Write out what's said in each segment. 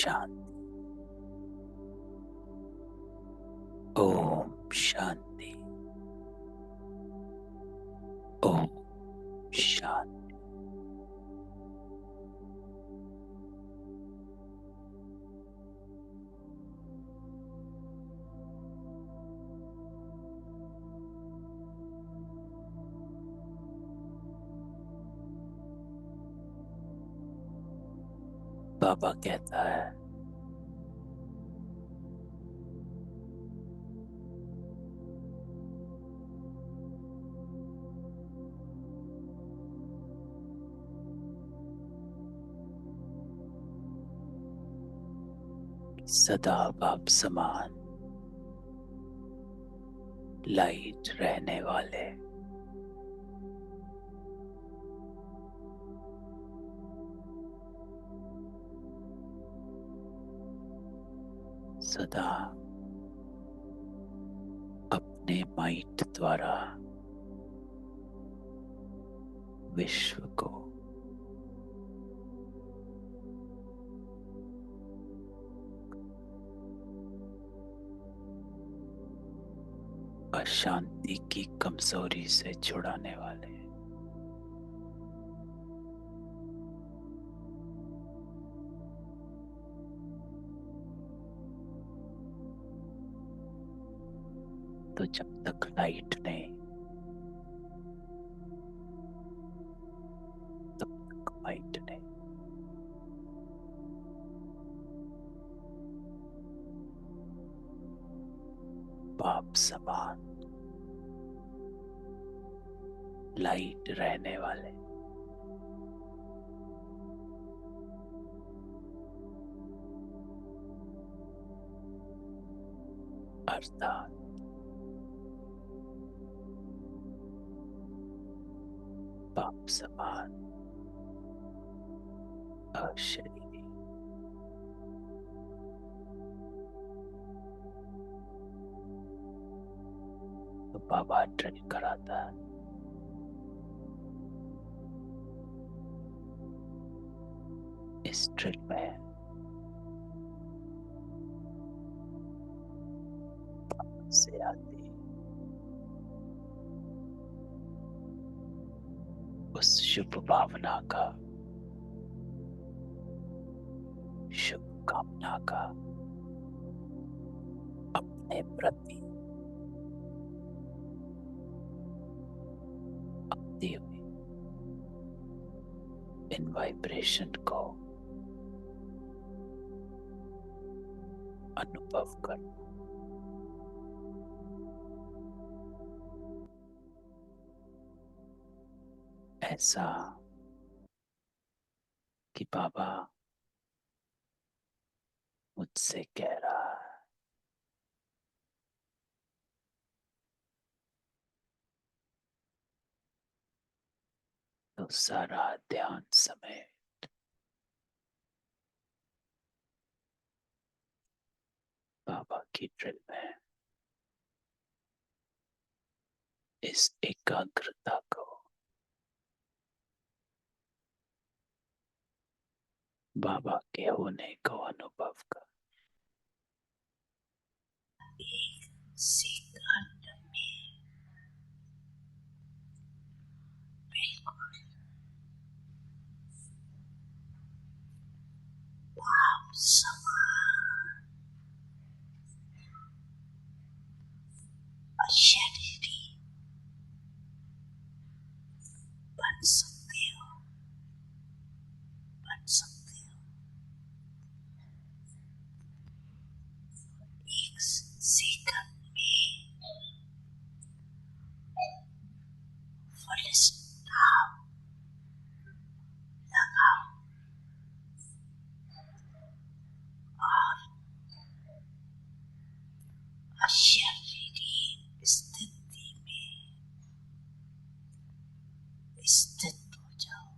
शांति। ओम शांति। ओम शांति। बाबा कहता है, सदा बाप समान लाइट रहने वाले सदा अपने माइंड द्वारा विश्व को अशांति की कमजोरी से छुड़ाने वाले तो जब तक लाइट नहीं तब तक माइंड नहीं। बाप समान लाइट रहने वाले अर्थात बाप समान अशरीरी तो बाबा ड्रिल कराता है। इस ड्रिल में से आती उस शुभ भावना का, शुभ कामना का अपने प्रति आती हुई इन वाइब्रेशन को अनुभव करना। ऐसा कि बाबा मुझसे कह रहा है, तो सारा ध्यान समय बाबा की ड्रिल में इस एकाग्रता को बाबा के होने को अनुभव कर। एक सेकंड में बिल्कुल भाव समान अशरीरी बन सकते हो, बन सकते हो। एक सेकंड में फुल स्टॉप लगाओ और अशरीरी स्थिति में स्थित हो जाओ।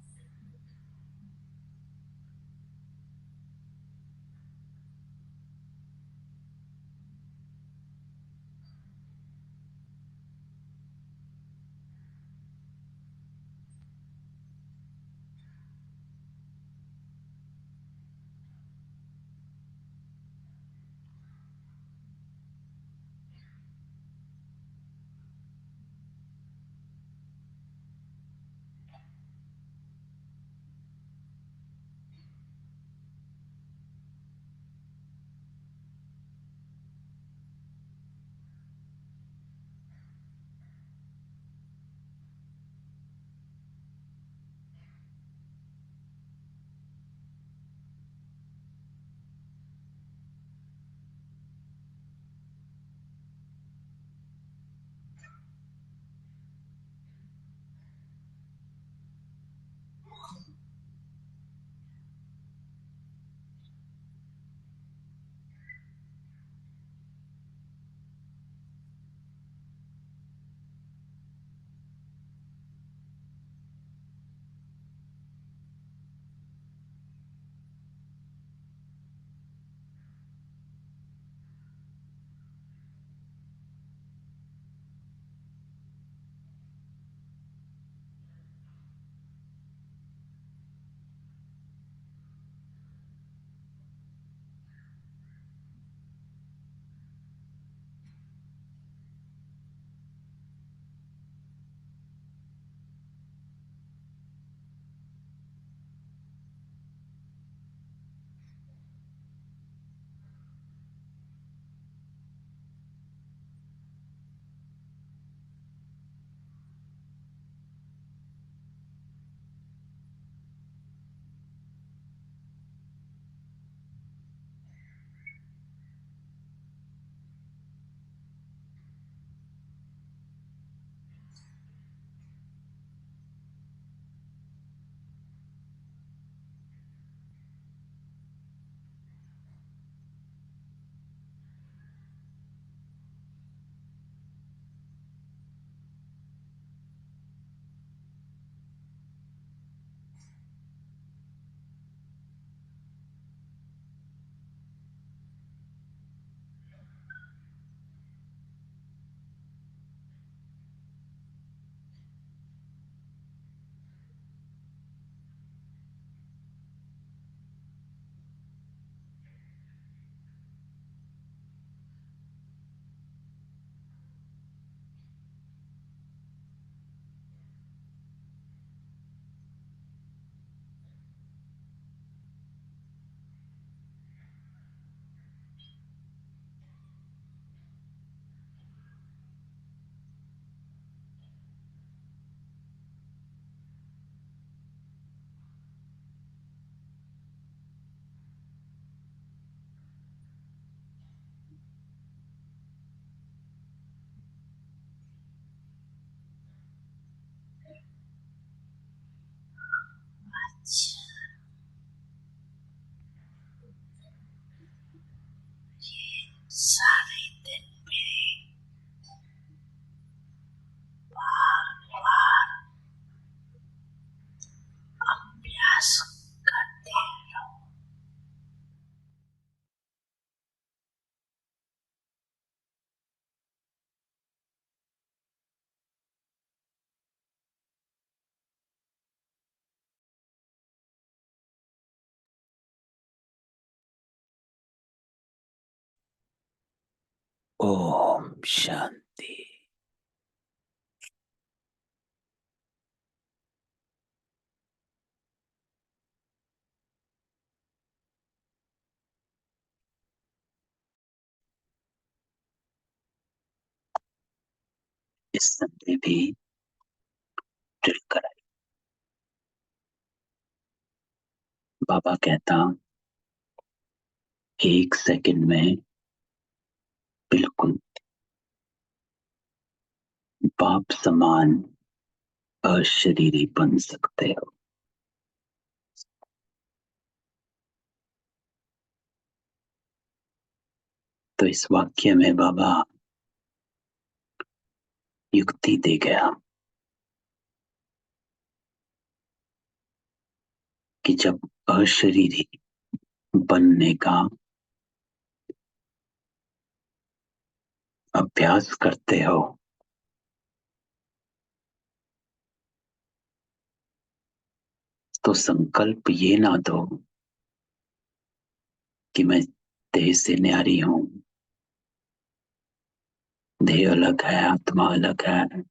ओम शांति। इस संडे भी ड्रिल कराई। बाबा कहता 1 सेकंड में बिल्कुल बाप समान अशरीरी बन सकते हो। तो इस वाक्य में बाबा युक्ति दे गया कि जब अशरीरी बनने का अभ्यास करते हो तो संकल्प ये ना दो कि मैं देह से न्यारी हूं, देह अलग है, आत्मा अलग है।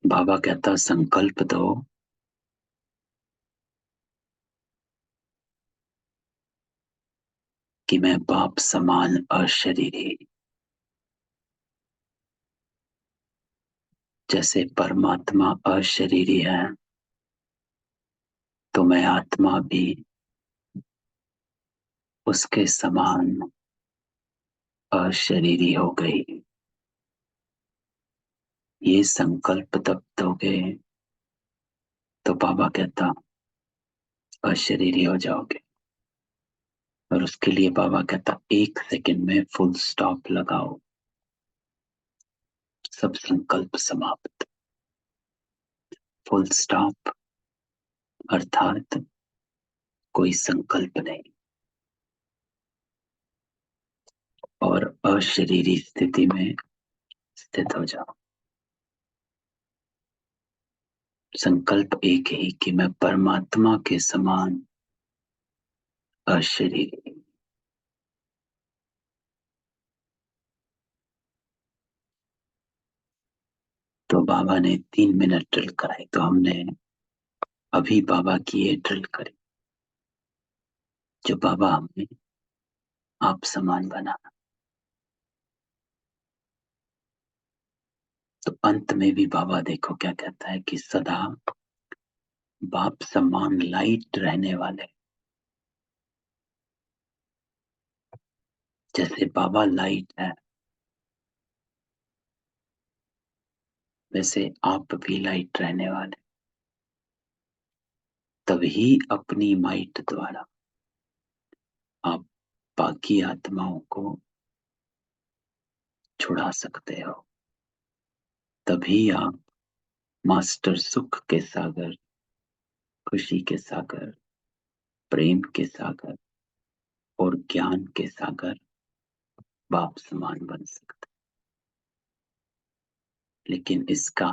बाबा कहता संकल्प दो कि मैं बाप समान अशरीरी, जैसे परमात्मा अशरीरी है तो मैं आत्मा भी उसके समान अशरीरी हो गई। ये संकल्प तब दोगे तो बाबा कहता अशरीरी हो जाओगे। और उसके लिए बाबा कहता 1 सेकंड में फुल स्टॉप लगाओ, सब संकल्प समाप्त। फुल स्टॉप अर्थात कोई संकल्प नहीं और अशरीरी स्थिति में स्थित हो जाओ। संकल्प एक ही कि मैं परमात्मा के समान अशरीरी। तो बाबा ने 3 मिनट ड्रिल कराई, तो हमने अभी बाबा की ये ड्रिल करी जो बाबा हमें आप समान बना। तो अंत में भी बाबा देखो क्या कहता है कि सदा बाप समान लाइट रहने वाले, जैसे बाबा लाइट है वैसे आप भी लाइट रहने वाले। तभी अपनी माइट द्वारा आप बाकी आत्माओं को छुड़ा सकते हो। तभी आप मास्टर सुख के सागर, खुशी के सागर, प्रेम के सागर और ज्ञान के सागर बाप समान बन सकते। लेकिन इसका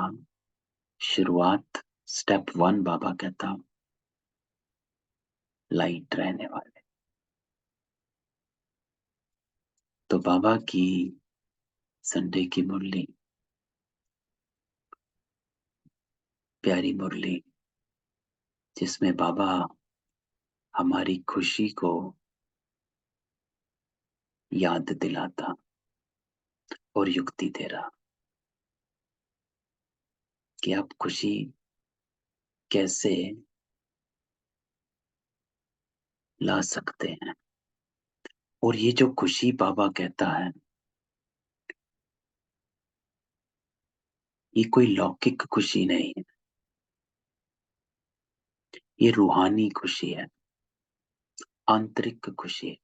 शुरुआत स्टेप 1 बाबा कहता लाइट रहने वाले। तो बाबा की संडे की मुरली, प्यारी मुरली, जिसमें बाबा हमारी खुशी को याद दिलाता और युक्ति दे रहा कि आप खुशी कैसे ला सकते हैं। और ये जो खुशी बाबा कहता है ये कोई लौकिक खुशी नहीं है, ये रूहानी खुशी है, आंतरिक खुशी है,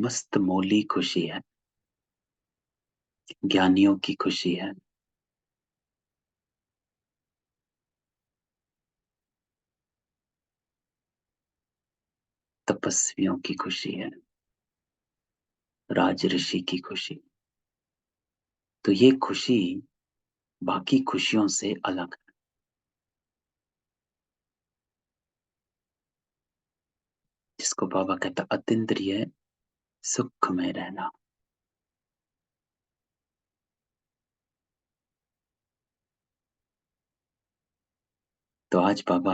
मस्त मोली खुशी है, ज्ञानियों की खुशी है। तपस्वियों की खुशी है, राज ऋषि की खुशी। तो ये खुशी बाकी खुशियों से अलग है। 。 . 。 . . . . . . . . . . . . . . . . . . . . . . . . . . . . . . . . . . . . . . . 。 . . . . . . . . . . . 。 . 。जिसको बाबा कहता अतीन्द्रिय सुख में रहना। तो आज बाबा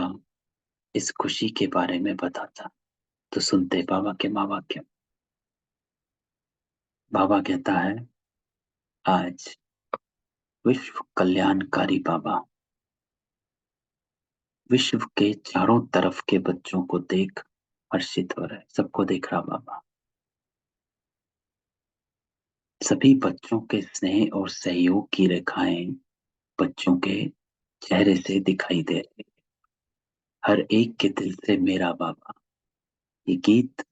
इस खुशी के बारे में बताता, तो सुनते बाबा के महावाक्य। बाबा कहता है, आज विश्व कल्याणकारी बाबा विश्व के चारों तरफ के बच्चों को देख हर्षित हो रहा है। सबको देख रहा बाबा, सभी बच्चों के स्नेह और सहयोग की रेखाएं बच्चों के चेहरे से दिखाई दे रही। हर एक के दिल से मेरा बाबा, ये गीत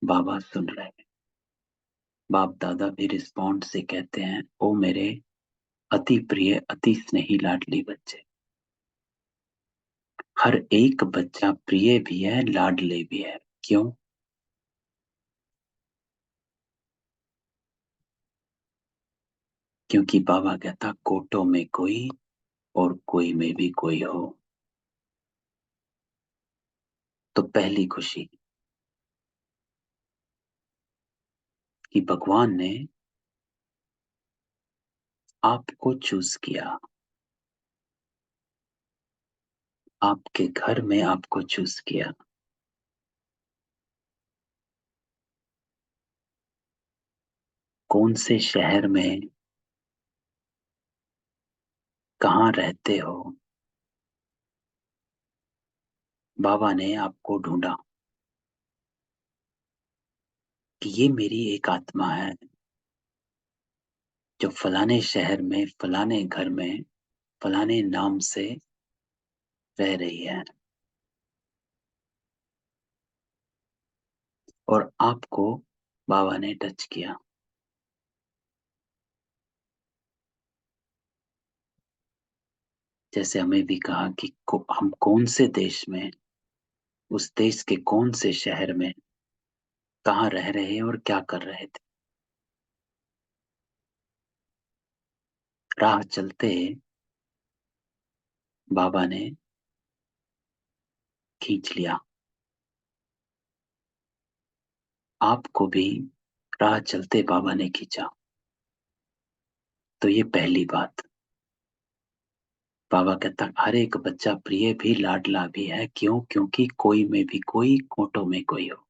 बाबा सुन रहे हैं। बाप दादा भी रिस्पॉन्ड से कहते हैं, ओ मेरे अति प्रिय अति स्नेही लाडली बच्चे। हर एक बच्चा प्रिय भी है, लाडले भी है। क्यों? क्योंकि बाबा कहता कोटों में कोई और कोई में भी कोई हो। तो पहली खुशी कि भगवान ने आपको चूज किया, आपके घर में आपको चूज किया। कौन से शहर में कहाँ रहते हो, बाबा ने आपको ढूंढा कि ये मेरी एक आत्मा है जो फलाने शहर में फलाने घर में फलाने नाम से रह रही है, और आपको बाबा ने टच किया। जैसे हमें भी कहा कि हम कौन से देश में, उस देश के कौन से शहर में कहाँ रह रहे हैं और क्या कर रहे थे। राह चलते बाबा ने खींच लिया, आपको भी राह चलते बाबा ने खींचा। तो ये पहली बात। बाबा कहता हर एक बच्चा प्रिय भी लाडला भी है। क्यों? क्योंकि कोई में भी कोई कोटों में कोई हो,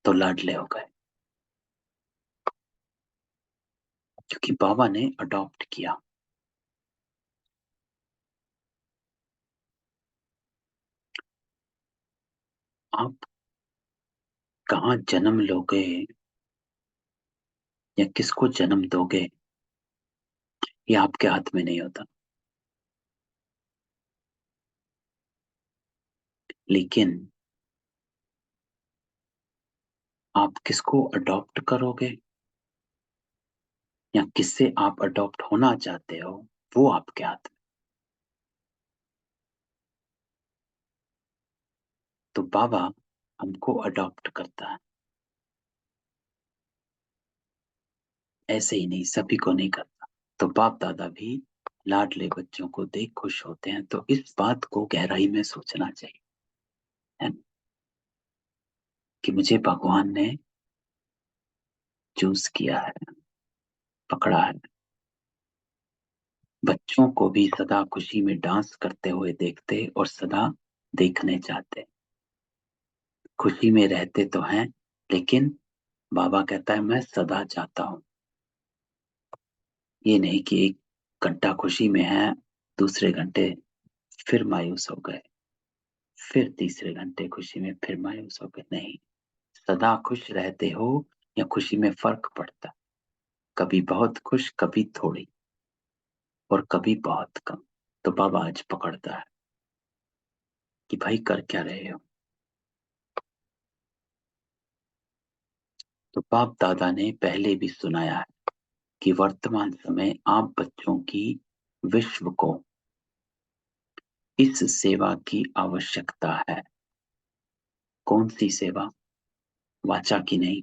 तो लाडले हो गए। क्योंकि बाबा ने अडॉप्ट किया। आप कहाँ जन्म लोगे या किसको जन्म दोगे, ये आपके हाथ में नहीं होता। लेकिन आप किसको अडॉप्ट करोगे या किससे आप अडॉप्ट होना चाहते हो, वो आपके हाथ में। तो बाबा हमको अडॉप्ट करता है, ऐसे ही नहीं, सभी को नहीं करता। तो बाप दादा भी लाडले बच्चों को देख खुश होते हैं। तो इस बात को गहराई में सोचना चाहिए, है ना? कि मुझे भगवान ने चूज किया है, पकड़ा है। बच्चों को भी सदा खुशी में डांस करते हुए देखते और सदा देखने चाहते। खुशी में रहते तो हैं, लेकिन बाबा कहता है मैं सदा चाहता हूं। ये नहीं कि एक घंटा खुशी में है, दूसरे घंटे फिर मायूस हो गए, फिर तीसरे घंटे खुशी में फिर मायूस हो गए। नहीं, सदा खुश रहते हो या खुशी में फर्क पड़ता है। कभी बहुत खुश, कभी थोड़ी, और कभी बहुत कम। तो बाबा आज पकड़ता है कि भाई कर क्या रहे हो। तो बाप दादा ने पहले भी सुनाया है कि वर्तमान समय आप बच्चों की विश्व को इस सेवा की आवश्यकता है। कौन सी सेवा? वाचा की नहीं।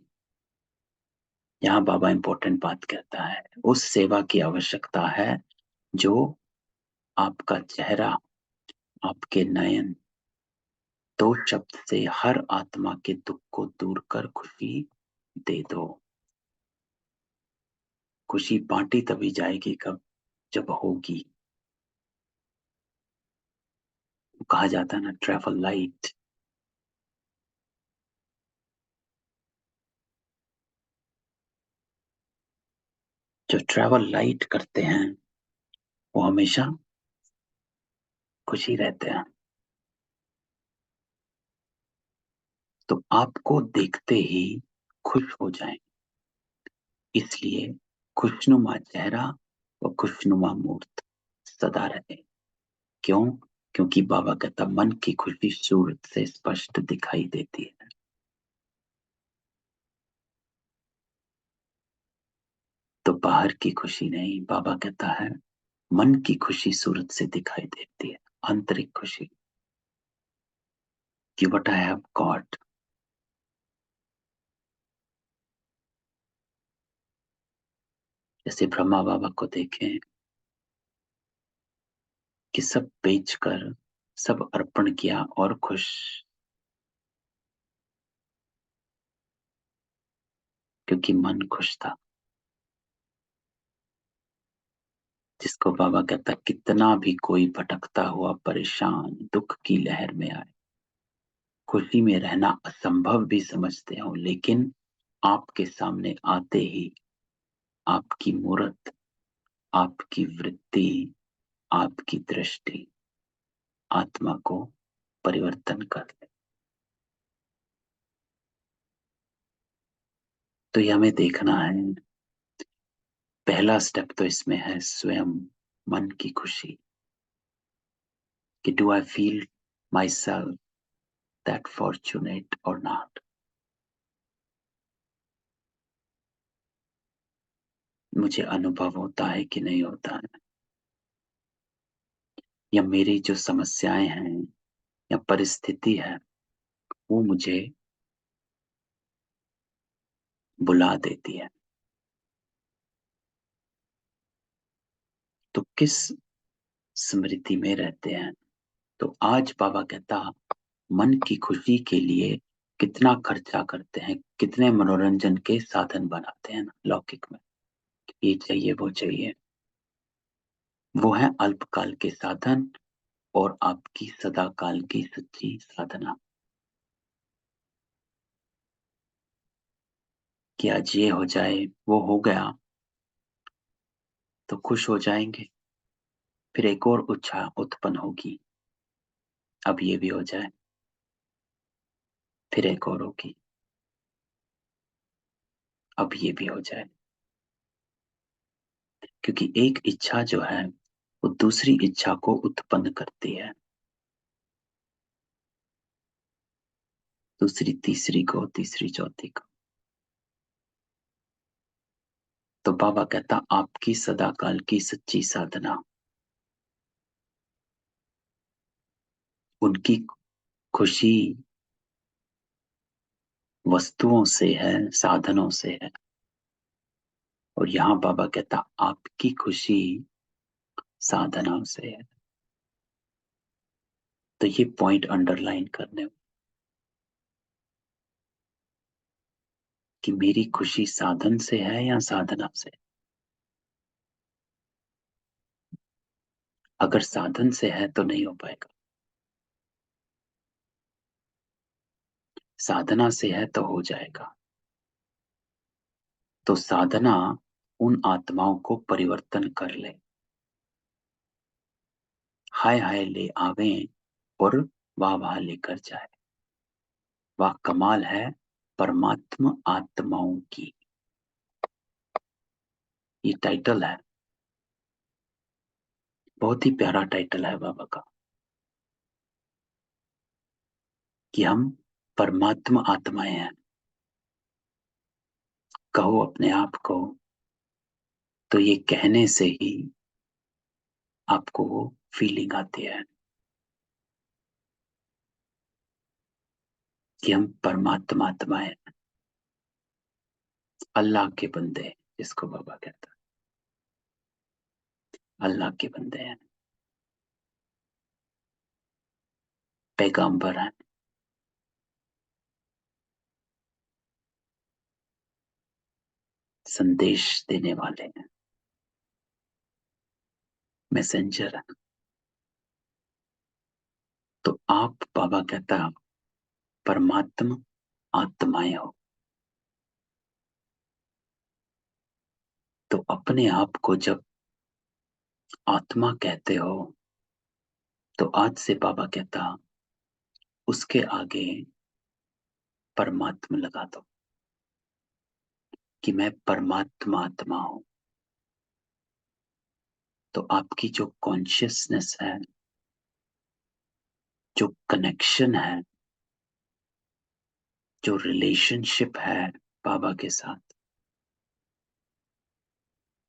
यहाँ बाबा इंपॉर्टेंट बात कहता है, उस सेवा की आवश्यकता है जो आपका चेहरा, आपके नयन, दो शब्द से हर आत्मा के दुख को दूर कर खुशी दे दो। खुशी बांटी तभी जाएगी कब, जब होगी। कहा जाता है ना, ट्रैवल लाइट। जो ट्रैवल लाइट करते हैं वो हमेशा खुशी रहते हैं। तो आपको देखते ही खुश हो जाएं, इसलिए खुशनुमा चेहरा व खुशनुमा मूर्त सदा रहे। क्यों? क्योंकि बाबा कहता मन की खुशी सूरत से स्पष्ट दिखाई देती है। तो बाहर की खुशी नहीं, बाबा कहता है मन की खुशी सूरत से दिखाई देती है, आंतरिक खुशी कि व्हाट आई हैव गॉट। जैसे ब्रह्मा बाबा को देखें कि सब बेचकर सब अर्पण किया और खुश, क्योंकि मन खुश था। जिसको बाबा कहता कितना भी कोई भटकता हुआ परेशान दुख की लहर में आए, खुशी में रहना असंभव भी समझते हो, लेकिन आपके सामने आते ही आपकी मूर्त, आपकी वृत्ति, आपकी दृष्टि आत्मा को परिवर्तन कर ले। तो ये हमें देखना है। पहला स्टेप तो इसमें है स्वयं मन की खुशी, कि do I feel my self that fortunate और नॉट। मुझे अनुभव होता है कि नहीं होता है, या मेरी जो समस्याएं हैं या परिस्थिति है वो मुझे बुला देती है। तो किस स्मृति में रहते हैं? तो आज बाबा कहता मन की खुशी के लिए कितना खर्चा करते हैं, कितने मनोरंजन के साधन बनाते हैं ना लौकिक में, ये चाहिए वो चाहिए। वो है अल्पकाल के साधन और आपकी सदा काल की सच्ची साधना, कि आज ये हो जाए वो हो गया तो खुश हो जाएंगे, फिर एक और इच्छा उत्पन्न होगी, अब ये भी हो जाए, फिर एक और होगी, अब ये भी हो जाए। क्योंकि एक इच्छा जो है वो दूसरी इच्छा को उत्पन्न करती है, दूसरी तीसरी को, तीसरी चौथी को। तो बाबा कहता आपकी सदाकाल की सच्ची साधना उनकी खुशी वस्तुओं से है, साधनों से है। और यहां बाबा कहता आपकी खुशी साधना से है। तो ये पॉइंट अंडरलाइन करने, कि मेरी खुशी साधन से है या साधना से। अगर साधन से है तो नहीं हो पाएगा, साधना से है तो हो जाएगा। तो साधना उन आत्माओं को परिवर्तन कर ले, हाय हाय ले आवे और वाह वाह लेकर जाए। वाह कमाल है परमात्मा आत्माओं की, ये टाइटल है, बहुत ही प्यारा टाइटल है बाबा का, कि हम परमात्मा आत्माएं हैं। कहो अपने आप को, तो ये कहने से ही आपको वो फीलिंग आती है कि हम परमात्मा आत्माएं हैं, अल्लाह के बंदे, जिसको बाबा कहता है अल्लाह के बंदे हैं, पैगंबर हैं। संदेश देने वाले हैं, मैसेंजर है। तो आप, बाबा कहता, परमात्मा आत्माएं हो। तो अपने आप को जब आत्मा कहते हो, तो आज से बाबा कहता, उसके आगे परमात्मा लगा दो कि मैं परमात्मा आत्मा हूं। तो आपकी जो कॉन्शियसनेस है, जो कनेक्शन है, जो रिलेशनशिप है बाबा के साथ,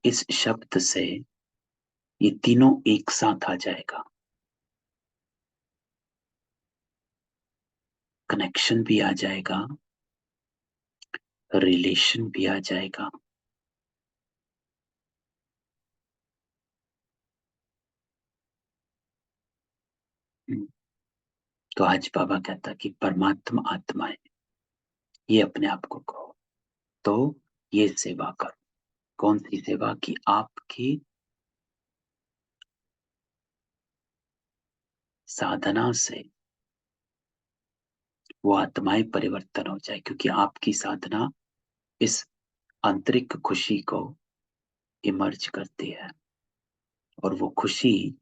इस शब्द से ये तीनों एक साथ आ जाएगा। कनेक्शन भी आ जाएगा, रिलेशन भी आ जाएगा। तो आज बाबा कहता कि परमात्मा आत्मा है, ये अपने आप को कहो। तो ये सेवा करो। कौन सी सेवा? कि आपकी साधना से वो आत्माएं परिवर्तन हो जाए, क्योंकि आपकी साधना इस आंतरिक खुशी को इमर्ज करती है, और वो खुशी,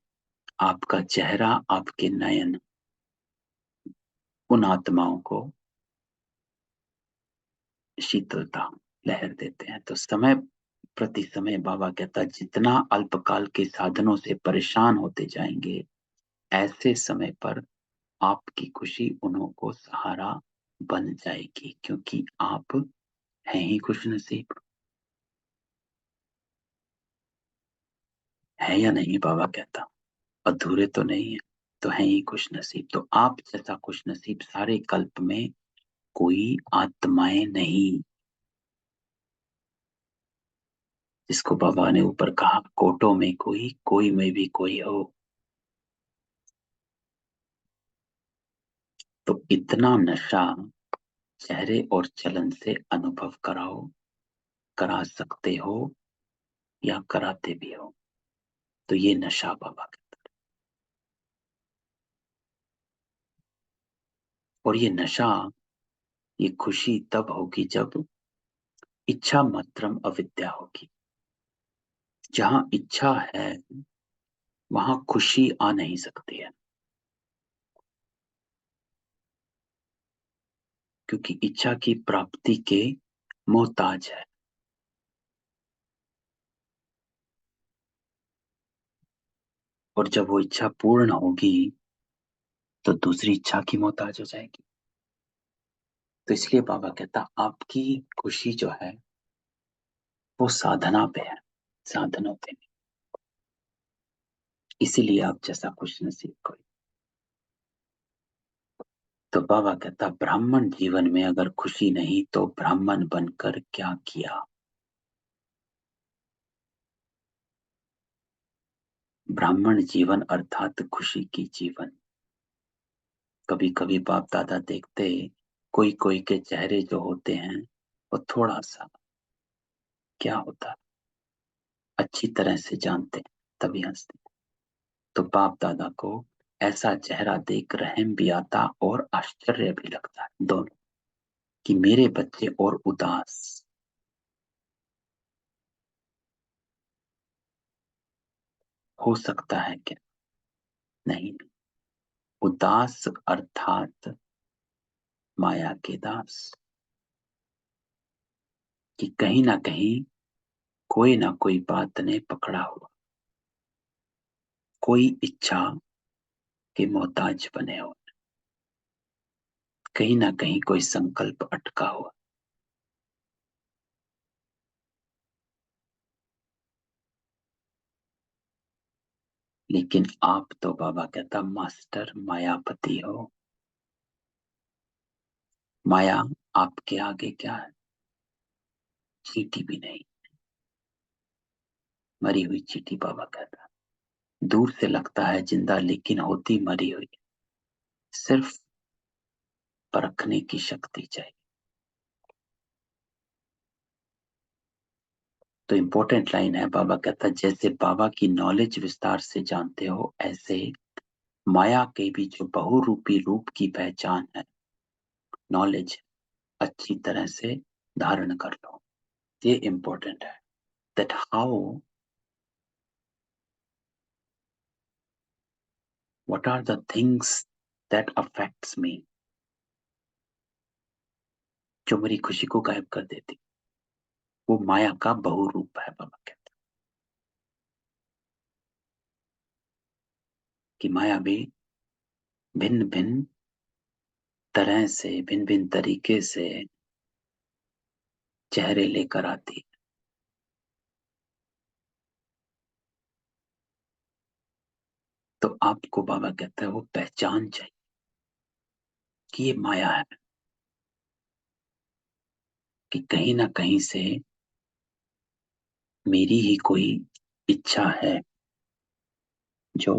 आपका चेहरा, आपके नयन उन आत्माओं को शीतलता, लहर देते हैं। तो समय प्रति समय बाबा कहता, जितना अल्पकाल के साधनों से परेशान होते जाएंगे, ऐसे समय पर आपकी खुशी उन्हों को सहारा बन जाएगी, क्योंकि आप हैं ही खुश नसीब। है या नहीं? बाबा कहता, अधूरे तो नहीं है, तो हैं ही खुश नसीब। तो आप जैसा खुश नसीब सारे कल्प में कोई आत्माएं नहीं। जिसको बाबा ने ऊपर कहा, कोटों में कोई में भी कोई हो। तो इतना नशा चेहरे और चलन से अनुभव करा सकते हो, या कराते भी हो। तो ये नशा बाबा का। और ये नशा, ये खुशी तब होगी जब इच्छा मात्रम अविद्या होगी। जहां इच्छा है, वहां खुशी आ नहीं सकती है, क्योंकि इच्छा की प्राप्ति के मोहताज है। और जब वो इच्छा पूर्ण होगी, तो दूसरी इच्छा की मोहताज हो जाएगी। तो इसलिए बाबा कहता, आपकी खुशी जो है वो साधना पे है, साधनों पे नहीं। इसीलिए आप जैसा खुश नसीब कोई। तो बाबा कहता, ब्राह्मण जीवन में अगर खुशी नहीं, तो ब्राह्मण बनकर क्या किया। ब्राह्मण जीवन अर्थात खुशी की जीवन। कभी कभी बाप दादा देखते, कोई कोई के चेहरे जो होते हैं, वो थोड़ा सा क्या होता है, अच्छी तरह से जानते हैं, तभी हंसते हैं। तो बाप दादा को ऐसा चेहरा देख रहम भी आता और आश्चर्य भी लगता है, दोनों, कि मेरे बच्चे और उदास। हो सकता है क्या? नहीं। उदास अर्थात माया के दास। कि कहीं ना कहीं कोई ना कोई बात ने पकड़ा हुआ, कोई इच्छा के मोहताज बने हो, कहीं ना कहीं कोई संकल्प अटका हुआ। लेकिन आप तो बाबा कहता, मास्टर मायापति हो। माया आपके आगे क्या है? चींटी भी नहीं, मरी हुई चींटी। बाबा कहता, दूर से लगता है जिंदा, लेकिन होती मरी हुई। सिर्फ परखने की शक्ति चाहिए। तो इंपॉर्टेंट लाइन है, बाबा कहता है जैसे बाबा की नॉलेज विस्तार से जानते हो, ऐसे माया के भी जो बहुरूपी रूप की पहचान है, नॉलेज अच्छी तरह से धारण कर लो। ये इंपॉर्टेंट है, that how, what are the things that affects me, जो मेरी खुशी को गायब कर देती, वो माया का बहुरूप है। बाबा कहते हैं कि माया भी भिन्न भिन्न तरह से, भिन्न भिन्न तरीके से चेहरे लेकर आती है। तो आपको बाबा कहता है वो पहचान चाहिए कि ये माया है, कि कहीं ना कहीं से मेरी ही कोई इच्छा है जो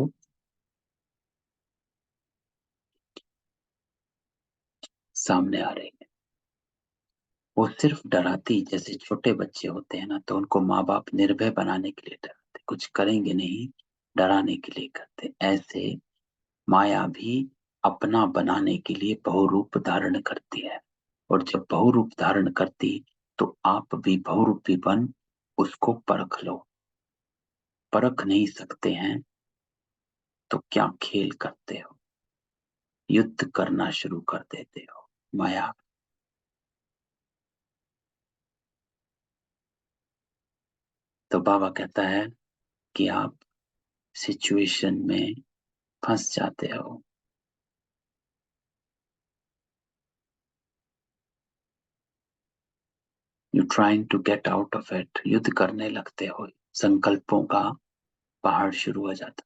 सामने आ रही है। वो सिर्फ डराती, जैसे छोटे बच्चे होते हैं ना, तो उनको माँ बाप निर्भय बनाने के लिए डराते, कुछ करेंगे नहीं, डराने के लिए करते। ऐसे माया भी अपना बनाने के लिए बहुरूप धारण करती है, और जब बहुरूप धारण करती तो आप भी बहुरूपी बन उसको परख लो। परख नहीं सकते हैं तो क्या खेल करते हो, युद्ध करना शुरू कर देते हो माया। तो बाबा कहता है कि आप सिचुएशन में फंस जाते हो, you trying to get out of it, युद्ध करने लगते हो, संकल्पों का पहाड़ शुरू हो जाता।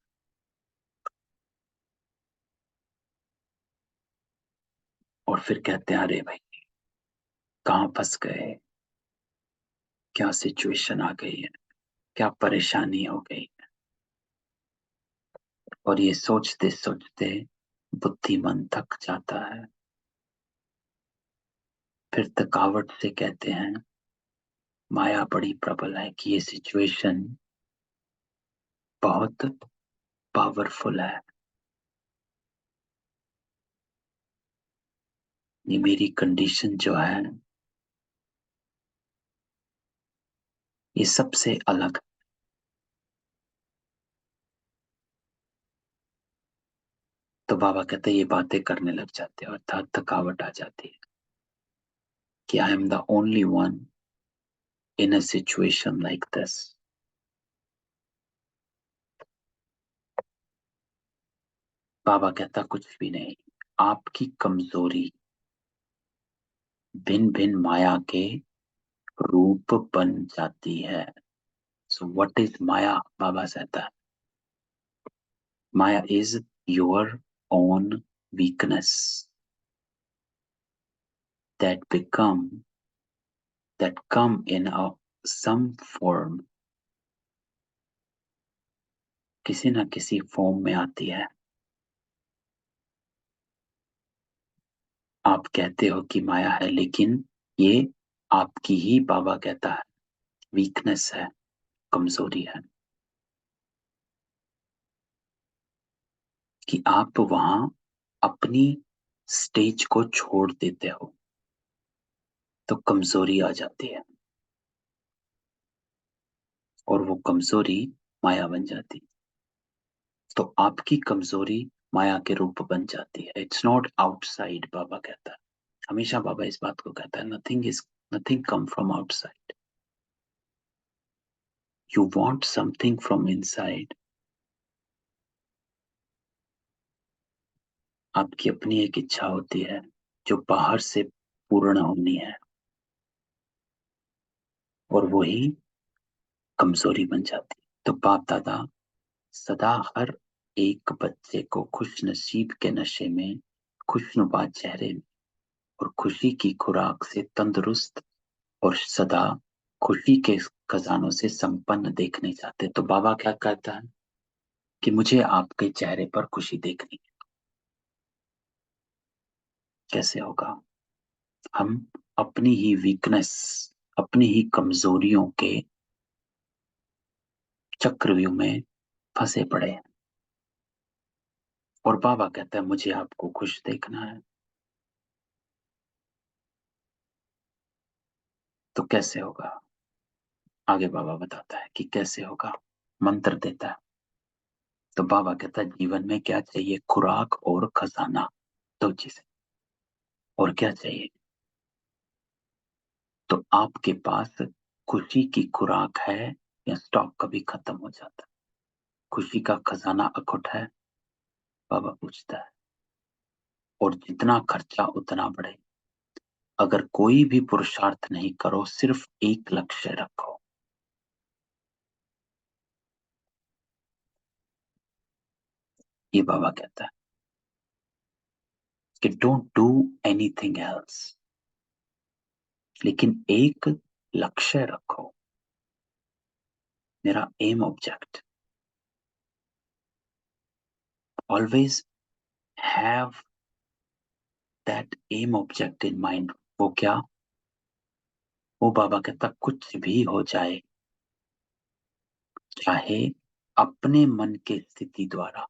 और फिर कहते हैं अरे भाई कहाँ फंस गए, क्या सिचुएशन आ गई है, क्या परेशानी हो गई। और ये सोचते सोचते बुद्धिमान थक जाता है। फिर थकावट से कहते हैं माया बड़ी प्रबल है, कि ये सिचुएशन बहुत पावरफुल है, ये मेरी कंडीशन जो है ये सबसे अलग है। तो बाबा कहते हैं ये बातें करने लग जाते हैं, अर्थात थकावट आ जाती है कि I am the only one in a situation like this. Baba कहता कुछ भी नहीं, आपकी कमजोरी भिन्न भिन्न माया के रूप बन जाती है। सो व्हाट इज माया? बाबा कहता है माया is your own weakness that become that come in a some form, किसी ना किसी फॉर्म में आती है। आप कहते हो कि माया है, लेकिन ये आपकी ही, बाबा कहता है, वीकनेस है, कमजोरी है, कि आप वहां अपनी स्टेज को छोड़ देते हो तो कमजोरी आ जाती है, और वो कमजोरी माया बन जाती है। तो आपकी कमजोरी माया के रूप बन जाती है। इट्स नॉट आउटसाइड, बाबा कहता है, हमेशा बाबा इस बात को कहता है, nothing come from outside, you want something from inside. आपकी अपनी एक इच्छा होती है जो बाहर से पूर्ण होनी है, और वही कमजोरी बन जाती है। तो बाप दादा सदा हर एक बच्चे को खुश नसीब के नशे में, खुशनुमा चेहरे में, और खुशी की खुराक से तंदुरुस्त और सदा खुशी के खजानों से संपन्न देखने चाहते। तो बाबा क्या कहता है कि मुझे आपके चेहरे पर खुशी देखनी है। कैसे होगा? हम अपनी ही वीकनेस, अपनी ही कमजोरियों के चक्रव्यूह में फंसे पड़े हैं। और बाबा कहता है मुझे आपको खुश देखना है। तो कैसे होगा? आगे बाबा बताता है कि कैसे होगा, मंत्र देता है। तो बाबा कहता है जीवन में क्या चाहिए? खुराक और खजाना, दो चीजें। और क्या चाहिए? तो आपके पास खुशी की खुराक है या स्टॉक कभी खत्म हो जाता है? खुशी का खजाना अखुट है? बाबा पूछता है। और जितना खर्चा उतना बढ़े। अगर कोई भी पुरुषार्थ नहीं करो, सिर्फ एक लक्ष्य रखो। ये बाबा कहता है कि डोंट डू एनीथिंग एल्स, लेकिन एक लक्ष्य रखो। मेरा aim object, always have that aim object in mind. वो क्या? वो बाबा कहता कुछ भी हो जाए, चाहे अपने मन के स्थिति द्वारा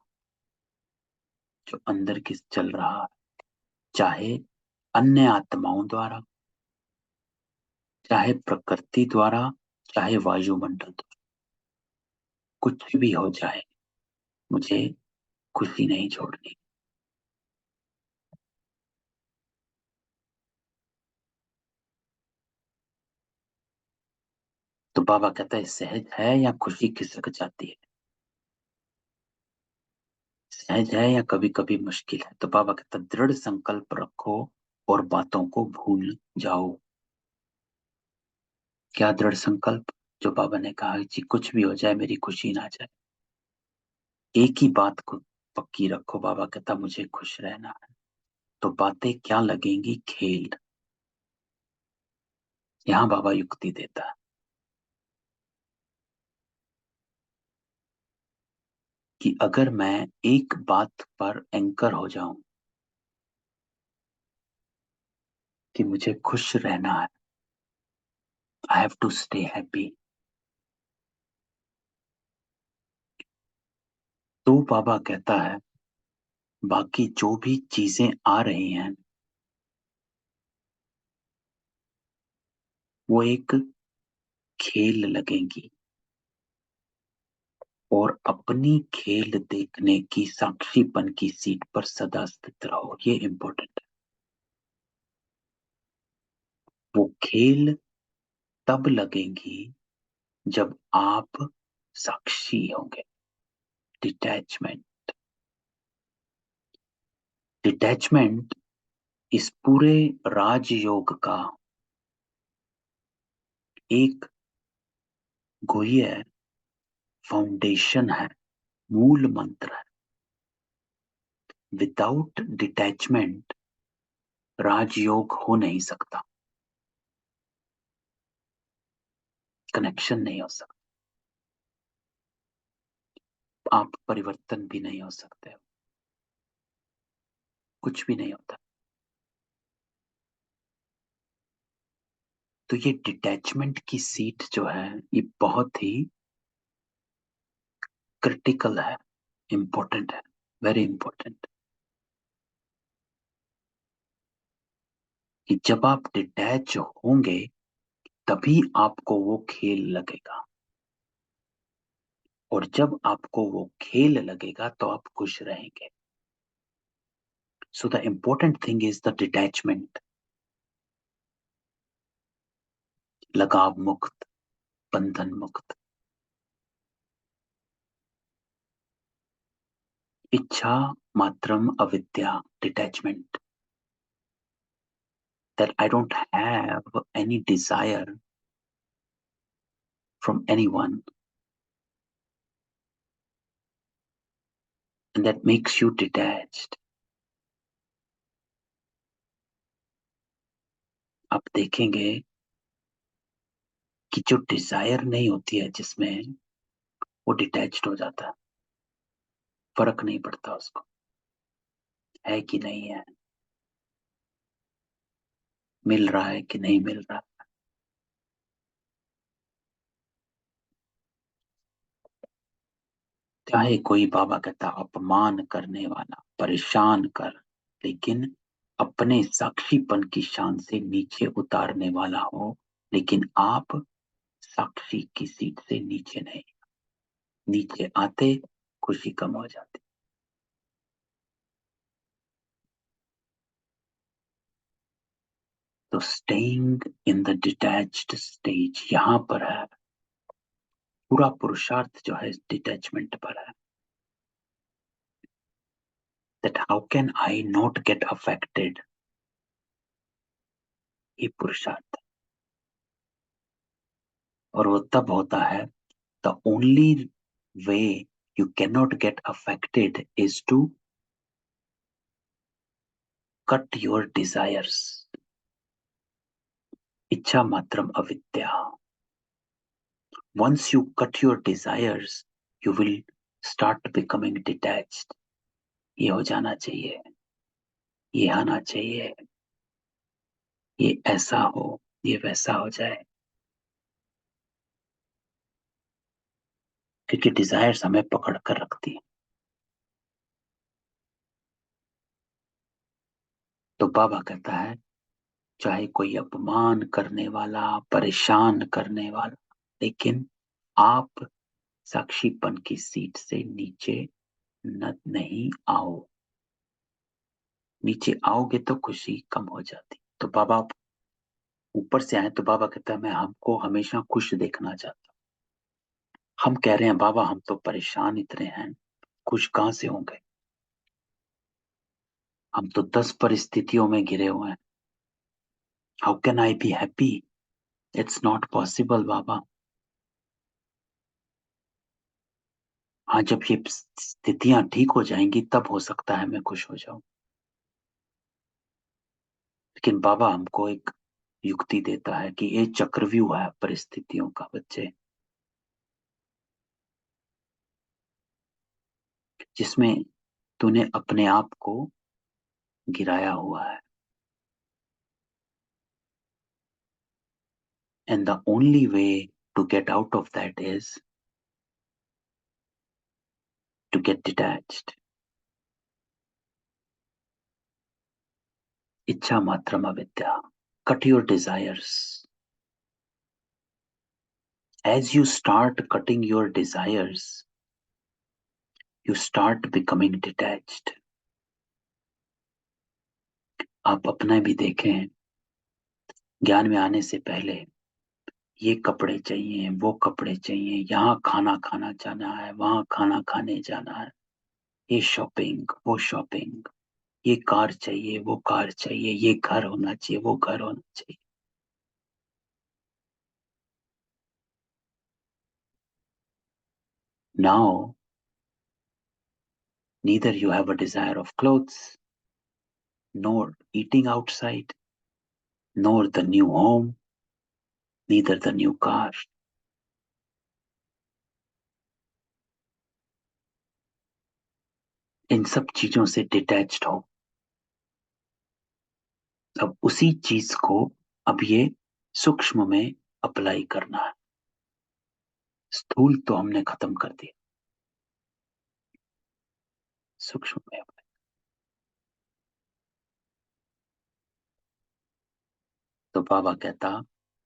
जो अंदर की चल रहा है, चाहे अन्य आत्माओं द्वारा, चाहे प्रकृति द्वारा, चाहे वायुमंडल द्वारा, कुछ भी हो जाए, मुझे खुशी नहीं छोड़नी। तो बाबा कहता है सहज है या खुशी खिसक जाती है? सहज है या कभी कभी मुश्किल है? तो बाबा कहता है दृढ़ संकल्प रखो और बातों को भूल जाओ। क्या दृढ़ संकल्प? जो बाबा ने कहा कि कुछ भी हो जाए मेरी खुशी ना जाए। एक ही बात को पक्की रखो। बाबा कहता मुझे खुश रहना है। तो बातें क्या लगेंगी? खेल। यहां बाबा युक्ति देता है कि अगर मैं एक बात पर एंकर हो जाऊं कि मुझे खुश रहना है, I have to stay happy, तो बाबा कहता है बाकी जो भी चीजें आ रही हैं वो एक खेल लगेंगी। और अपनी खेल देखने की साक्षीपन की सीट पर सदा स्थित रहो। ये इंपॉर्टेंट है। वो खेल तब लगेंगी जब आप साक्षी होंगे। डिटैचमेंट। डिटैचमेंट इस पूरे राजयोग का एक गुह्य फाउंडेशन है, मूल मंत्र है। विदाउट डिटैचमेंट राजयोग हो नहीं सकता, कनेक्शन नहीं हो सकता, आप परिवर्तन भी नहीं हो सकते, कुछ भी नहीं होता। तो ये डिटैचमेंट की सीट जो है ये बहुत ही क्रिटिकल है, इंपॉर्टेंट है, वेरी इंपॉर्टेंट। कि जब आप डिटैच होंगे तभी आपको वो खेल लगेगा। और जब आपको वो खेल लगेगा तो आप खुश रहेंगे। So the important thing is the detachment. लगाव मुक्त, बंधन मुक्त। इच्छा मात्रम अविद्या, detachment. That I don't have any desire from anyone, and that makes you detached. आप देखेंगे कि जो डिजायर नहीं होती है जिसमें, वो डिटैच्ड हो जाता है। फर्क नहीं पड़ता उसको है कि नहीं है, मिल रहा है कि नहीं मिल रहा। चाहे कोई बाबा कहता अपमान करने वाला, परेशान कर, लेकिन अपने साक्षीपन की शान से नीचे उतारने वाला हो, लेकिन आप साक्षी की सीट से नीचे नहीं। नीचे आते खुशी कम हो जाती। तो staying in the detached stage यहां पर है। पूरा पुरुषार्थ जो है डिटैचमेंट पर है। That how can I not get affected, ये पुरुषार्थ। और वो तब होता है, the only way you cannot get affected is to cut your desires. इच्छा मात्रम अविद्या। Once you cut your desires, you will start becoming detached. ये हो जाना चाहिए, ये आना चाहिए, ये ऐसा हो, ये वैसा हो जाए। क्योंकि डिजायर्स हमें पकड़ कर रखती है। तो बाबा कहता है चाहे कोई अपमान करने वाला, परेशान करने वाला, लेकिन आप साक्षीपन की सीट से नीचे न नहीं आओ। नीचे आओगे तो खुशी कम हो जाती। तो बाबा ऊपर से आए तो बाबा कहता है मैं हमको हमेशा खुश देखना चाहता हूं। हम कह रहे हैं बाबा हम तो परेशान इतने हैं, खुश कहां से होंगे? हम तो 10 परिस्थितियों में घिरे हुए हैं। How can I be happy? It's not possible Baba. हाँ, जब ये स्थितियां ठीक हो जाएंगी तब हो सकता है मैं खुश हो जाऊं। लेकिन बाबा हमको एक युक्ति देता है कि ये चक्रव्यूह है परिस्थितियों का बच्चे, जिसमें तूने अपने आप को गिराया हुआ है। And the only way to get out of that is to get detached. Ichha matram avidya. Cut your desires. As you start cutting your desires, you start becoming detached. आप अपना भी देखें, ज्ञान में आने से पहले ये कपड़े चाहिए, वो कपड़े चाहिए, यहाँ खाना खाना जाना है, वहां खाना खाने जाना है, ये शॉपिंग, वो शॉपिंग, ये कार चाहिए, वो कार चाहिए, ये घर होना चाहिए, वो घर होना चाहिए। Now, neither you have a desire of clothes, nor eating outside, nor the new home, neither the new car. इन सब चीजों से डिटैच्ड हो। अब उसी चीज को अब ये सूक्ष्म में अप्लाई करना है। स्थूल तो हमने खत्म कर दिया, सूक्ष्म में apply। तो बाबा कहता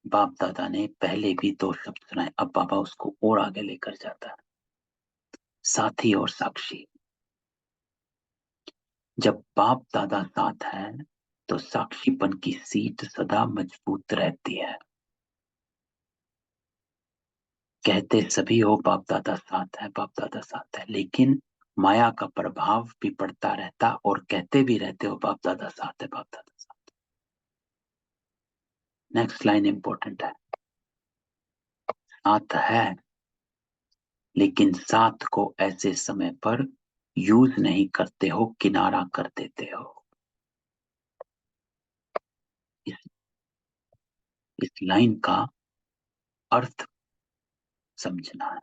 बाप दादा ने पहले भी 2 शब्द सुनाए, अब बाबा उसको और आगे लेकर जाता है। साथी और साक्षी। जब बाप दादा साथ है तो साक्षीपन की सीट सदा मजबूत रहती है। कहते सभी हो बाप दादा साथ है, बाप दादा साथ है, लेकिन माया का प्रभाव भी पड़ता रहता और कहते भी रहते हो बाप दादा साथ है, बाप दादा साथ। नेक्स्ट लाइन इंपॉर्टेंट है। साथ है, लेकिन साथ को ऐसे समय पर यूज नहीं करते हो, किनारा कर देते हो। इस, इस लाइन का अर्थ समझना है।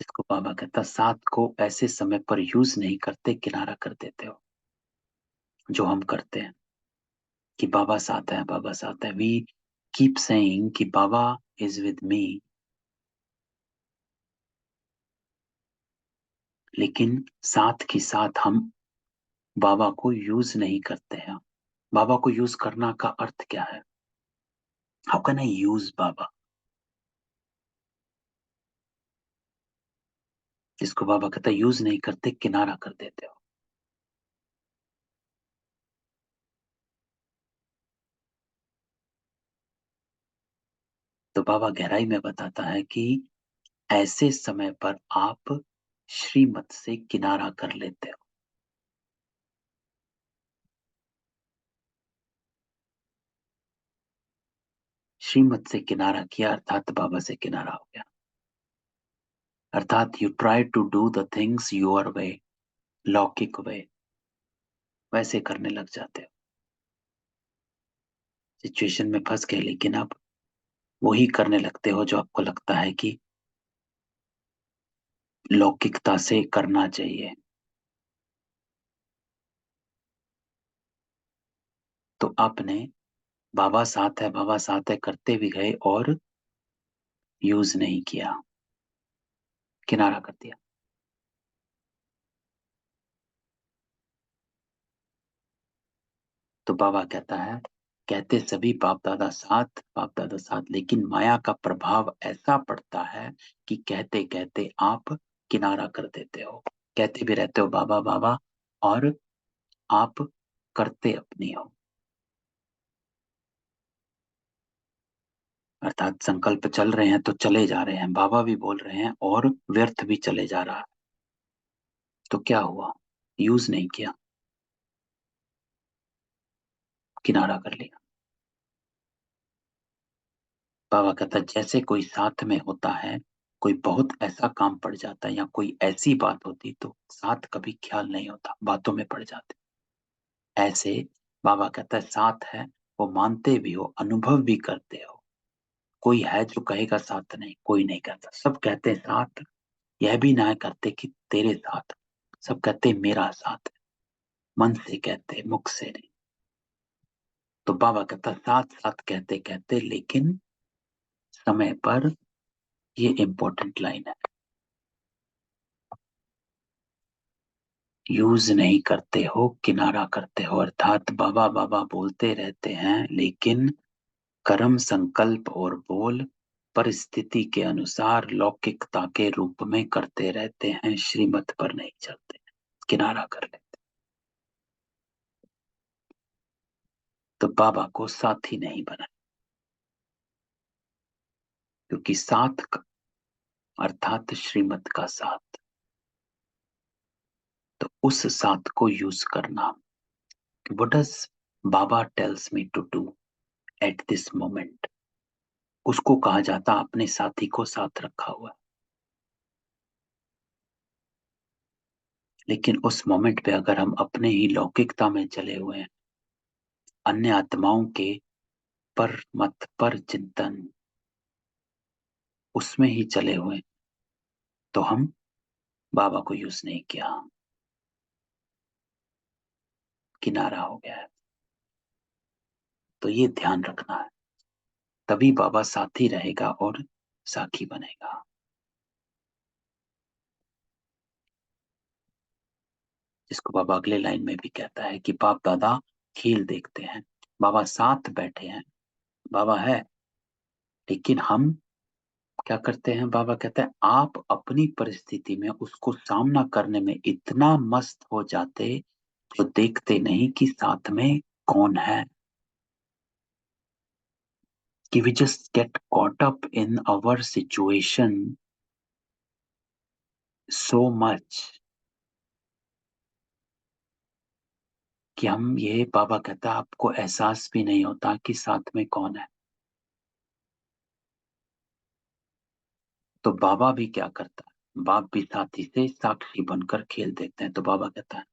इसको बाबा कहता साथ को ऐसे समय पर यूज नहीं करते, किनारा कर देते हो, जो हम करते हैं। कि बाबा साथ है, बाबा साथ है। वी कीप सेइंग कि बाबा इज विद मी, लेकिन साथ के साथ हम बाबा को यूज नहीं करते हैं। बाबा को यूज करना का अर्थ क्या है? हाउ कैन आई यूज बाबा? जिसको बाबा कहता है यूज नहीं करते, किनारा कर देते हो। तो बाबा गहराई में बताता है कि ऐसे समय पर आप श्रीमत से किनारा कर लेते हो। श्रीमत से किनारा किया अर्थात बाबा से किनारा हो गया। अर्थात you try to do the things your way, लौकिक वे, वैसे करने लग जाते हो। सिचुएशन में फंस गए, लेकिन आप वही करने लगते हो जो आपको लगता है कि लौकिकता से करना चाहिए। तो आपने बाबा साथ है, बाबा साथ है करते भी गए और यूज नहीं किया, किनारा कर दिया। तो बाबा कहता है, कहते सभी बाप दादा साथ, बाप दादा साथ, लेकिन माया का प्रभाव ऐसा पड़ता है कि कहते कहते आप किनारा कर देते हो। कहते भी रहते हो बाबा बाबा, और आप करते अपनी हो। अर्थात संकल्प चल रहे हैं तो चले जा रहे हैं, बाबा भी बोल रहे हैं और व्यर्थ भी चले जा रहा है। तो क्या हुआ? यूज नहीं किया, किनारा कर लिया। बाबा कहता है जैसे कोई साथ में होता है, कोई बहुत ऐसा काम पड़ जाता है या कोई ऐसी बात होती तो साथ कभी ख्याल नहीं होता, बातों में पड़ जाते। ऐसे बाबा कहता है साथ है, वो मानते भी हो, अनुभव भी करते हो। कोई है जो कहेगा साथ नहीं? कोई नहीं कहता। सब कहते हैं साथ, यह भी ना करते कि तेरे साथ। सब कहते हैं मेरा साथ है, मन से कहते, मुख से नहीं। तो बाबा कहता है साथ साथ कहते कहते, लेकिन समय पर, ये इंपॉर्टेंट लाइन है, यूज नहीं करते हो, किनारा करते हो। अर्थात बाबा बाबा बोलते रहते हैं, लेकिन कर्म, संकल्प और बोल परिस्थिति के अनुसार लौकिकता के रूप में करते रहते हैं, श्रीमत पर नहीं चलते, किनारा कर लेते। तो बाबा को साथी नहीं बना, क्योंकि अर्थात श्रीमत का साथ। तो उस साथ को यूज करना। व्हाट डज बाबा tells me to do at this moment, उसको कहा जाता अपने साथी को साथ रखा हुआ। लेकिन उस मोमेंट पे अगर हम अपने ही लौकिकता में चले हुए हैं, अन्य आत्माओं के पर मत पर चिंतन, उसमें ही चले हुए, तो हम बाबा को यूज नहीं किया, किनारा हो गया है। तो ये ध्यान रखना है, तभी बाबा साथी रहेगा और साखी बनेगा। जिसको बाबा अगले लाइन में भी कहता है कि बाप दादा खेल देखते हैं, बाबा साथ बैठे हैं, बाबा है, लेकिन हम क्या करते हैं? बाबा कहते हैं आप अपनी परिस्थिति में उसको सामना करने में इतना मस्त हो जाते, जो देखते नहीं कि साथ में कौन है, कि we just get caught up in our situation so much कि हम, ये बाबा कहता है आपको एहसास भी नहीं होता कि साथ में कौन है। तो बाबा भी क्या करता है? बाप भी साथी से साक्षी बनकर खेल देखते हैं। तो बाबा कहता है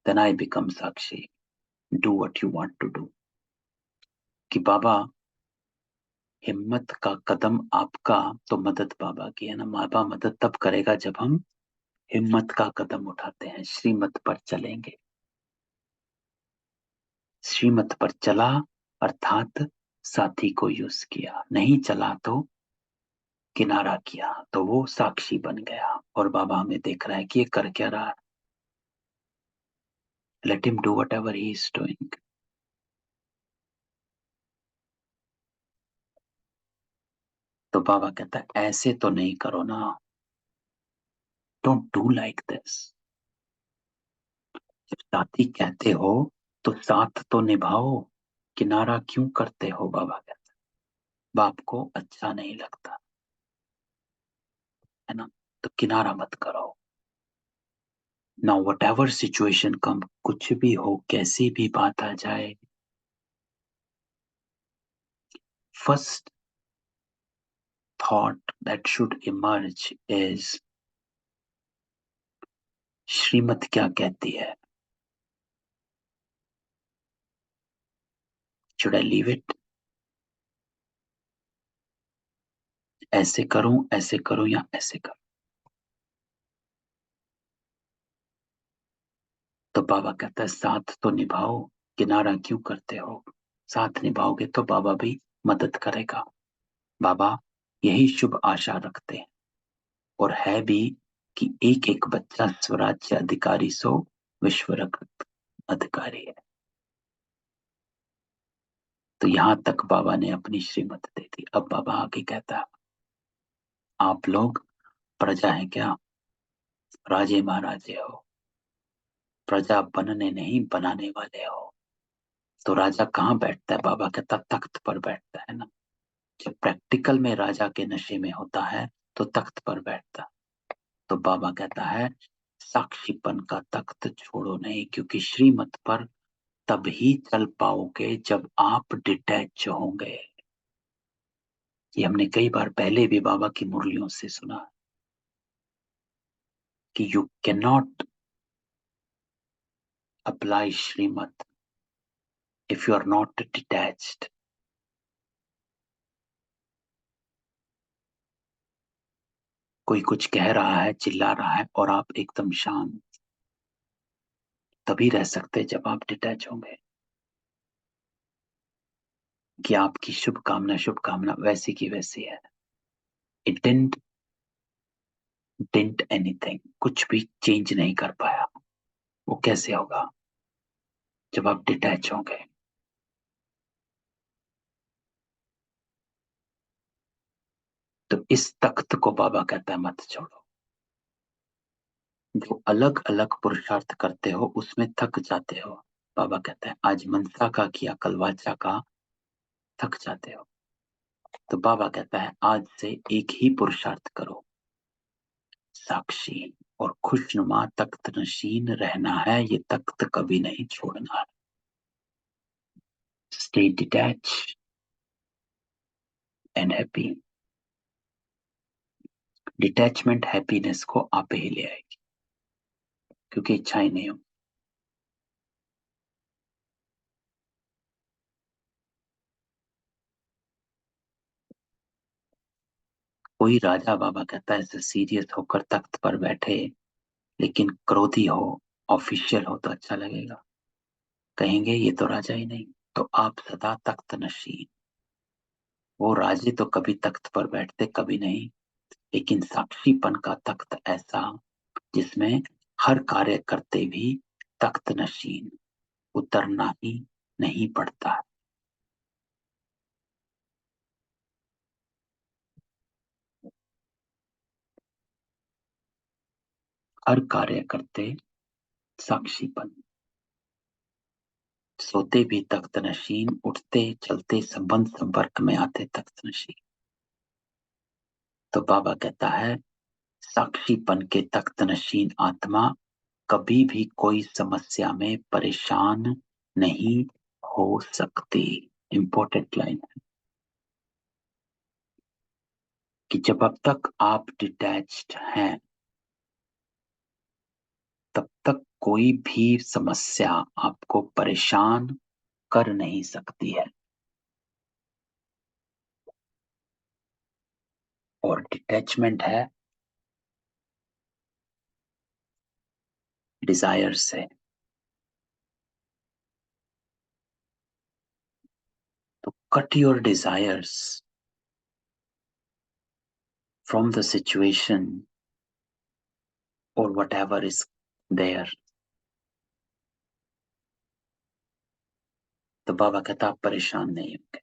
देन आई बिकम साक्षी, do what you want to do. कि बाबा, हिम्मत का कदम आपका, तो मदद बाबा की है ना। बाबा मदद तब करेगा जब हम हिम्मत का कदम उठाते हैं, श्रीमत पर चलेंगे। श्रीमत पर चला अर्थात साथी को यूज किया, नहीं चला तो किनारा किया, तो वो साक्षी बन गया। और बाबा हमें देख रहा है कि ये कर क्या रहा है। Let him do what ever he is doing. तो बाबा कहता है ऐसे तो नहीं करो ना, डोंट डू लाइक दिस। जब साथी कहते हो तो साथ तो निभाओ, किनारा क्यों करते हो। बाबा कहता है बाप को अच्छा नहीं लगता है ना, तो किनारा मत करो। नाउ वट एवर सिचुएशन कम, कुछ भी हो, कैसी भी बात आ जाए, first thought that should emerge is श्रीमत क्या कहती है। शुड आई लीव इट, ऐसे करूं या ऐसे करूं। तो बाबा कहता है साथ तो निभाओ, किनारा क्यों करते हो। साथ निभाओगे तो बाबा भी मदद करेगा। बाबा यही शुभ आशा रखते हैं, और है भी, कि एक एक बच्चा स्वराज्य अधिकारी सो विश्व रक्षक अधिकारी है। तो यहां तक बाबा ने अपनी श्रीमत दे दी। अब बाबा आगे कहता है आप लोग प्रजा है क्या, राजे महाराजे हो, प्रजा बनने नहीं बनाने वाले हो। तो राजा कहाँ बैठता है, बाबा कहता तख्त पर बैठता है ना। जब प्रैक्टिकल में राजा के नशे में होता है तो तख्त पर बैठता है। तो बाबा कहता है साक्षीपन का तख्त छोड़ो नहीं, क्योंकि श्रीमत पर तब ही चल पाओगे जब आप डिटैच होंगे। ये हमने कई बार पहले भी बाबा की मुरलियों से सुना कि you can not apply shrimat if you are not detached. कोई कुछ कह रहा है, चिल्ला रहा है, और आप एकदम शांत, तभी रह सकते जब आप डिटैच होंगे। कि आपकी शुभकामना वैसी की वैसी है। इट डिडंट एनीथिंग, कुछ भी चेंज नहीं कर पाया। वो कैसे होगा जब आप डिटैच होंगे। तो इस तख्त को बाबा कहता है मत छोड़ो। जो अलग अलग पुरुषार्थ करते हो उसमें थक जाते हो। बाबा कहता है आज मनसा का किया कल वाचा का, थक जाते हो। तो बाबा कहता है आज से एक ही पुरुषार्थ करो, साक्षी और खुशनुमा तख्त नशीन रहना है। ये तख्त कभी नहीं छोड़ना है। Stay detach and happy. Detachment happiness को आप ही ले आएगी, क्योंकि इच्छाएं नहीं हो। कोई राजा, बाबा कहता है, ऐसे सीरियस होकर तख्त पर बैठे लेकिन क्रोधी हो, ऑफिशियल हो, तो अच्छा लगेगा। कहेंगे ये तो राजा ही नहीं। तो आप सदा तख्त नशीन। वो राजे तो कभी तख्त पर बैठते कभी नहीं, लेकिन साक्षीपन का तख्त ऐसा जिसमें हर कार्य करते भी तख्त नशीन, उतरना ही नहीं पड़ता। हर कार्य करते साक्षीपन, सोते भी तख्त नशीन, उठते चलते संबंध संपर्क में आते तख्त नशीन। तो बाबा कहता है साक्षीपन के तख्त नशीन आत्मा कभी भी कोई समस्या में परेशान नहीं हो सकती। इंपॉर्टेंट लाइन है कि जब तक आप डिटैच्ड हैं तब तक कोई भी समस्या आपको परेशान कर नहीं सकती है। और डिटैचमेंट है डिजायर से। cut your desires from the situation or whatever is there, तो बाबा कहता आप परेशान नहीं होंगे,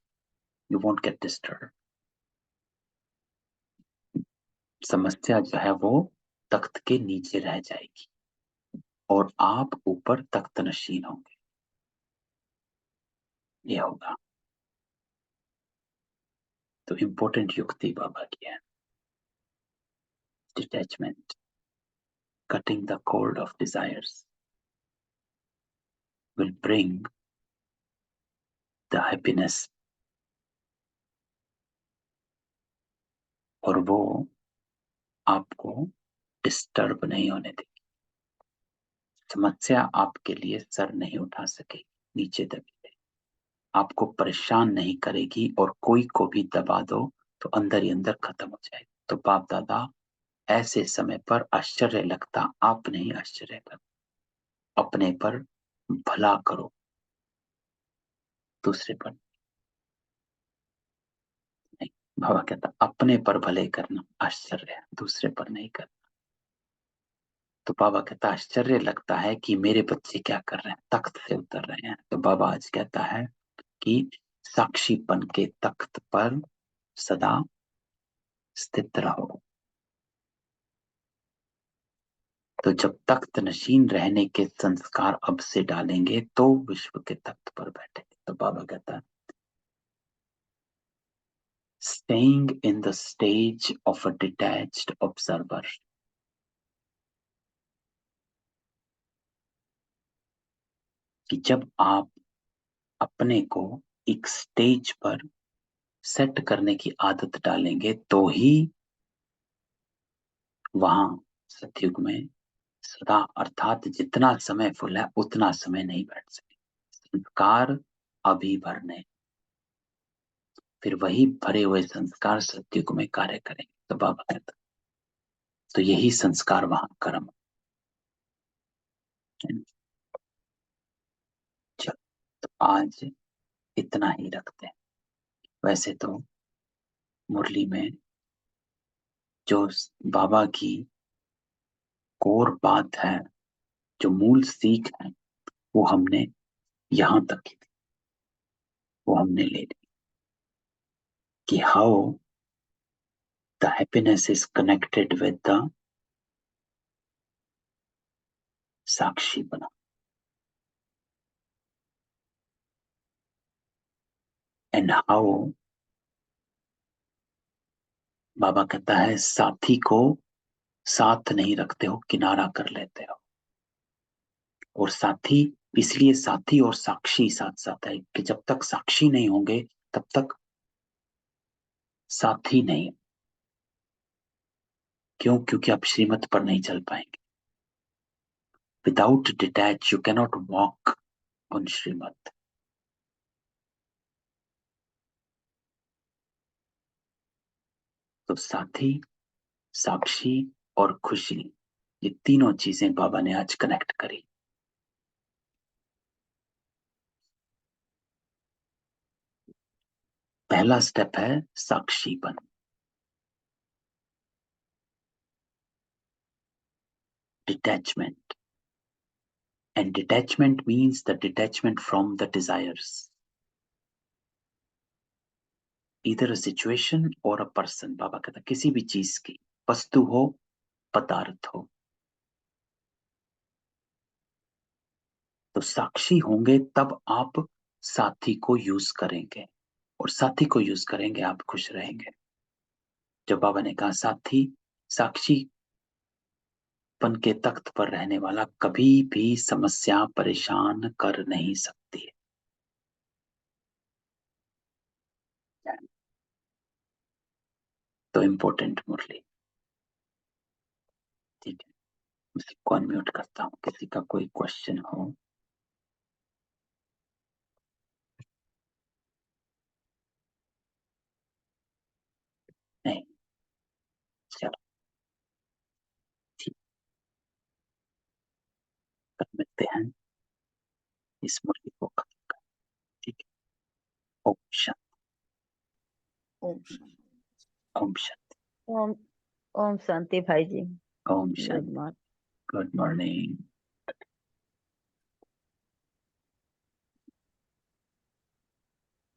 यू वोंट गेट डिस्टर्ब। समस्या जो है वो तख्त के नीचे रह जाएगी और आप ऊपर तख्त नशीन होंगे, ये होगा। तो इंपॉर्टेंट युक्ति बाबा की है, detachment, cutting the cord of desires will bring the happiness, और वो आपको डिस्टर्ब नहीं होने देगी। समस्या आपके लिए सर नहीं उठा सकेगी, नीचे दबी आपको परेशान नहीं करेगी, और कोई को भी दबा दो तो अंदर ही अंदर खत्म हो जाएगी। तो बाप दादा ऐसे समय पर आश्चर्य लगता, आप नहीं आश्चर्य कर, अपने पर भला करो, दूसरे पर नहीं। बाबा कहता अपने पर भले करना आश्चर्य है, दूसरे पर नहीं करना। तो बाबा कहता आश्चर्य लगता है कि मेरे बच्चे क्या कर रहे हैं, तख्त से उतर रहे हैं। तो बाबा आज कहता है कि साक्षीपन के तख्त पर सदा स्थित रहो। तो जब तख्त नशीन रहने के संस्कार अब से डालेंगे तो विश्व के तख्त पर बैठेंगे। तो बाबा कहता है staying in the stage of a detached observer, कि जब आप अपने को एक स्टेज पर सेट करने की आदत डालेंगे तो ही वहां सतयुग में सदा, अर्थात जितना समय फुल है उतना समय नहीं बैठ सके। संस्कार अभी भरने, फिर वही भरे हुए संस्कार सतयुग में कार्य करेंगे। तो बाबा कहता तो यही संस्कार वहां कर्म। चलो, तो आज इतना ही रखते हैं। वैसे तो मुरली में जो बाबा की कोर बात है, जो मूल सीख है, वो हमने यहां तक की थी, वो हमने ले ली कि how the happiness is connected with the sakshi बना, एंड हाउ बाबा कहता है साथी को साथ नहीं रखते हो, किनारा कर लेते हो। और साथी, इसलिए साथी और साक्षी साथ साथ है कि जब तक साक्षी नहीं होंगे तब तक साथी नहीं। क्यों? क्योंकि आप श्रीमत पर नहीं चल पाएंगे। Without detach you cannot walk on shrimat. तो साथी, साक्षी और खुशी, ये तीनों चीजें बाबा ने आज कनेक्ट करी। पहला स्टेप है साक्षीपन, detachment, and detachment means the detachment from the desires, इधर अ सिचुएशन और अ पर्सन। बाबा कहता किसी भी चीज की, वस्तु हो पदार्थ हो। तो साक्षी होंगे तब आप साथी को यूज करेंगे, और साथी को यूज करेंगे आप खुश रहेंगे। जब बाबा ने कहा साथी, साक्षी पन के तख्त पर रहने वाला कभी भी समस्या परेशान कर नहीं सकती है। तो इम्पोर्टेंट मुरली, ठीक है। मैं सबको अनम्यूट करता हूँ, किसी का कोई क्वेश्चन हो। नहीं, चलो ठीक, कर मिलते हैं इस मुरली को खत्म कर। ठीक है, ओम शांति। ओम शांति। ओम शांति। ओम ओम शांति भाई जी। ओम गुड शांति। मॉर्निंग। Good morning.